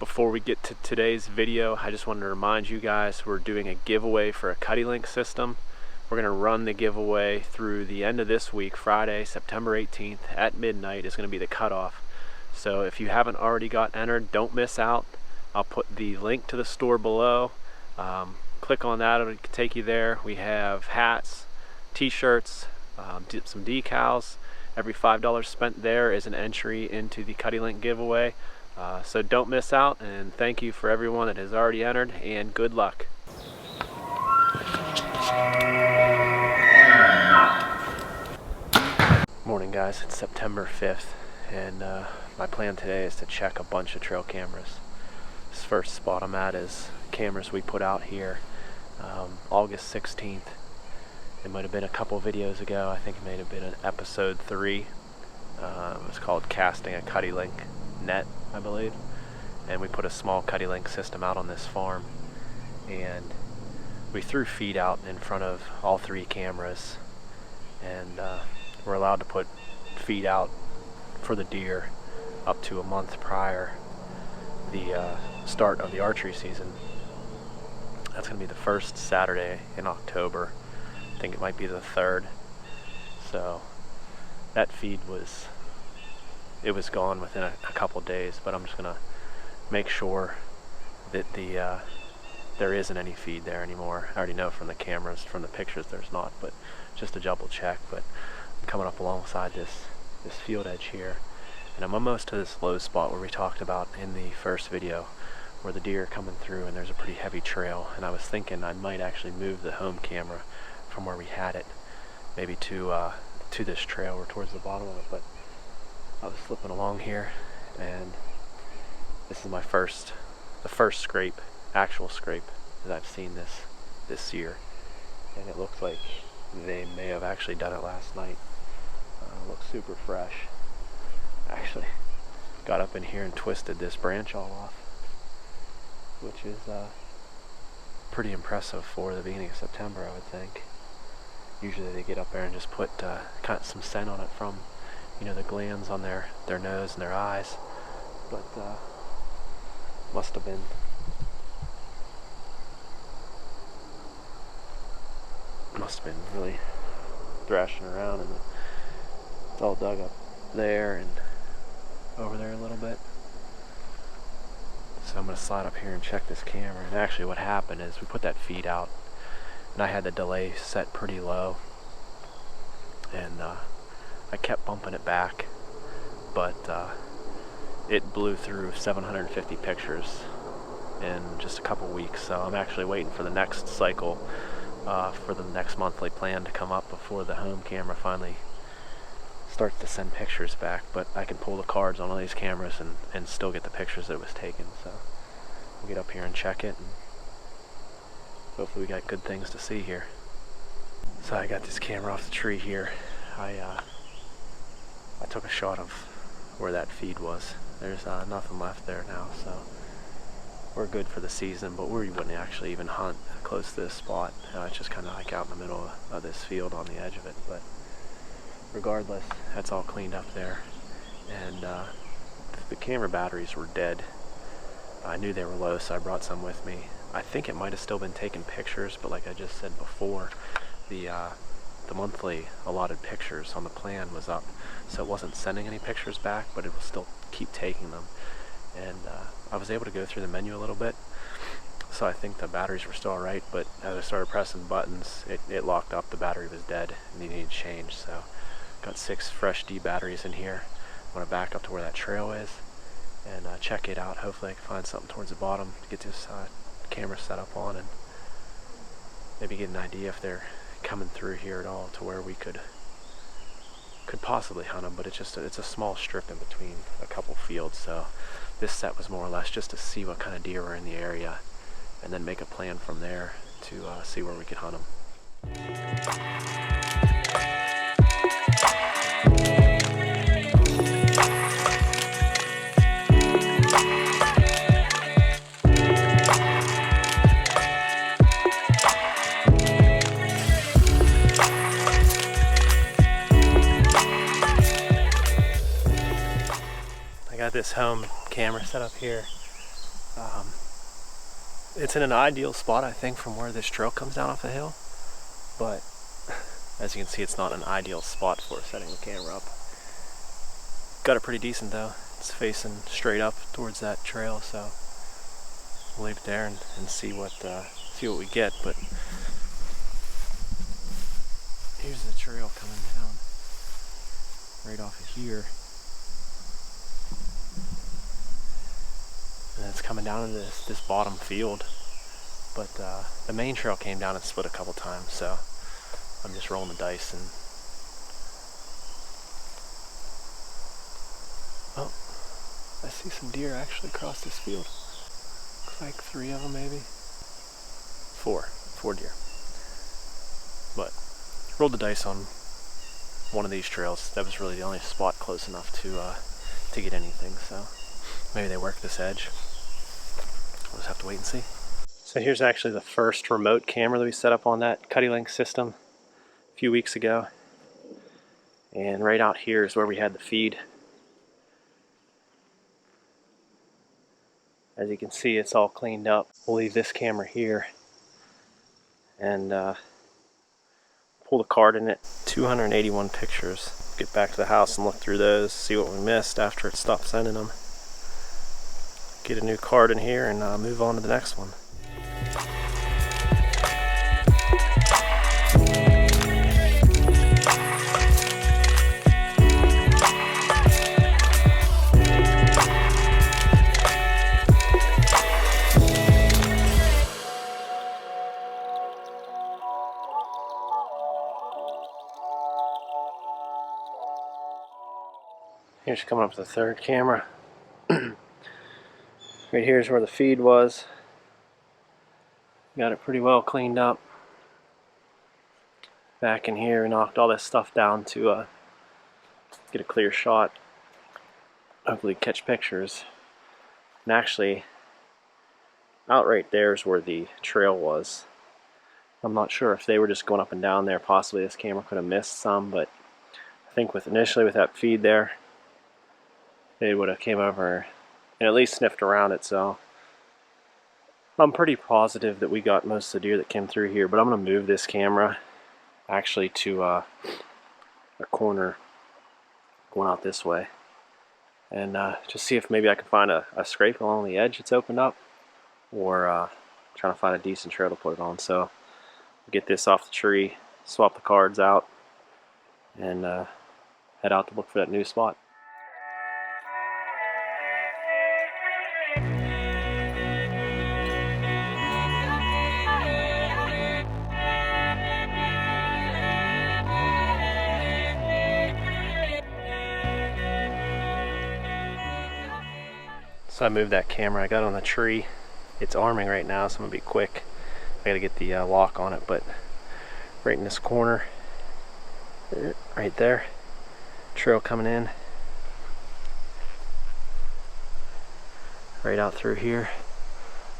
Before we get to today's video, I just wanted to remind you guys we're doing a giveaway for a CuddeLink system. We're going to run the giveaway through the end of this week. Friday, September 18th at midnight is going to be the cutoff. So if you haven't already got entered, don't miss out. I'll put the link to the store below. Click on that, it'll take you there. We have hats, t-shirts, some decals. Every $5 spent there is an entry into the CuddeLink giveaway. So don't miss out, and thank you for everyone that has already entered, and good luck. Morning guys, it's September 5th, and my plan today is to check a bunch of trail cameras. This first spot I'm at is cameras we put out here August 16th. It might have been a couple videos ago. I think it may have been in episode 3. It was called Casting a CuddeLink Net, I believe. And we put a small CuddeLink system out on this farm. And we threw feed out in front of all 3 cameras. And we're allowed to put feed out for the deer up to a month prior the start of the archery season. That's going to be the first Saturday in October. I think it might be the 3rd. So that feed was gone within a couple days, but I'm just going to make sure that there isn't any feed there anymore. I already know from the cameras, from the pictures, there's not, but just to double check. But I'm coming up alongside this field edge here, and I'm almost to this low spot where we talked about in the first video, where the deer are coming through and there's a pretty heavy trail. And I was thinking I might actually move the home camera from where we had it, maybe to this trail or towards the bottom of it. But I was slipping along here, and this is the first scrape, actual scrape, that I've seen this year. And it looks like they may have actually done it last night. It looks super fresh. Actually got up in here and twisted this branch all off, which is pretty impressive for the beginning of September, I would think. Usually they get up there and just put kind of some scent on it from, you know, the glands on their nose and their eyes. But must have been really thrashing around, and it's all dug up there and over there a little bit. So I'm going to slide up here and check this camera. And actually what happened is we put that feed out, and I had the delay set pretty low, and I kept bumping it back, but it blew through 750 pictures in just a couple weeks. So I'm actually waiting for the next cycle, for the next monthly plan to come up before the home camera finally starts to send pictures back. But I can pull the cards on all these cameras and still get the pictures that it was taken. So we'll get up here and check it, and hopefully we got good things to see here. So I got this camera off the tree here. I took a shot of where that feed was. There's nothing left there now, so we're good for the season. But we wouldn't actually even hunt close to this spot. It's just kind of like out in the middle of this field on the edge of it. But regardless, that's all cleaned up there. And the camera batteries were dead. I knew they were low, so I brought some with me. I think it might have still been taking pictures, but like I just said before, the monthly allotted pictures on the plan was up, so it wasn't sending any pictures back, but it will still keep taking them. And I was able to go through the menu a little bit, so I think the batteries were still alright. But as I started pressing buttons, it locked up. The battery was dead and needed to change. So got 6 fresh D batteries in here. I'm going to back up to where that trail is and check it out. Hopefully I can find something towards the bottom to get this camera set up on, and maybe get an idea if they're coming through here at all to where we could possibly hunt them. But it's a small strip in between a couple fields, so this set was more or less just to see what kind of deer were in the area, and then make a plan from there to see where we could hunt them. Got this home camera set up here. It's in an ideal spot, I think, from where this trail comes down off the hill, but as you can see, it's not an ideal spot for setting the camera up. Got it pretty decent though. It's facing straight up towards that trail, so we'll leave it there and see what we get. But here's the trail coming down right off of here, and it's coming down into this bottom field. But the main trail came down and split a couple times, so I'm just rolling the dice. And oh, I see some deer actually across this field. Looks like 3 of them, maybe 4 deer. But rolled the dice on one of these trails. That was really the only spot close enough to get anything, so maybe they work this edge. We'll just have to wait and see. So here's actually the first remote camera that we set up on that CuddeLink system a few weeks ago. And right out here is where we had the feed. As you can see, it's all cleaned up. We'll leave this camera here and pull the card in it. 281 pictures. Get back to the house and look through those, see what we missed after it stopped sending them. Get a new card in here and move on to the next one. Here's coming up to the third camera. Right here's where the feed was. Got it pretty well cleaned up. Back in here, we knocked all this stuff down to get a clear shot. Hopefully catch pictures. And actually, out right there is where the trail was. I'm not sure if they were just going up and down there. Possibly this camera could have missed some, but I think initially with that feed there, they would have came over and at least sniffed around it. So I'm pretty positive that we got most of the deer that came through here, but I'm going to move this camera actually to a corner going out this way, and just see if maybe I can find a scrape along the edge that's opened up, or trying to find a decent trail to put it on. So get this off the tree, swap the cards out, and head out to look for that new spot. So I moved that camera, I got on the tree. It's arming right now, so I'm gonna be quick. I gotta get the lock on it, but right in this corner, right there, trail coming in, right out through here.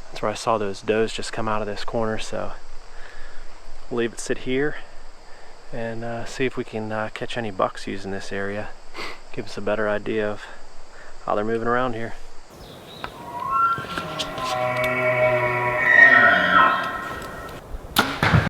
That's where I saw those does just come out of this corner, so we'll leave it sit here and see if we can catch any bucks using this area. Give us a better idea of how they're moving around here.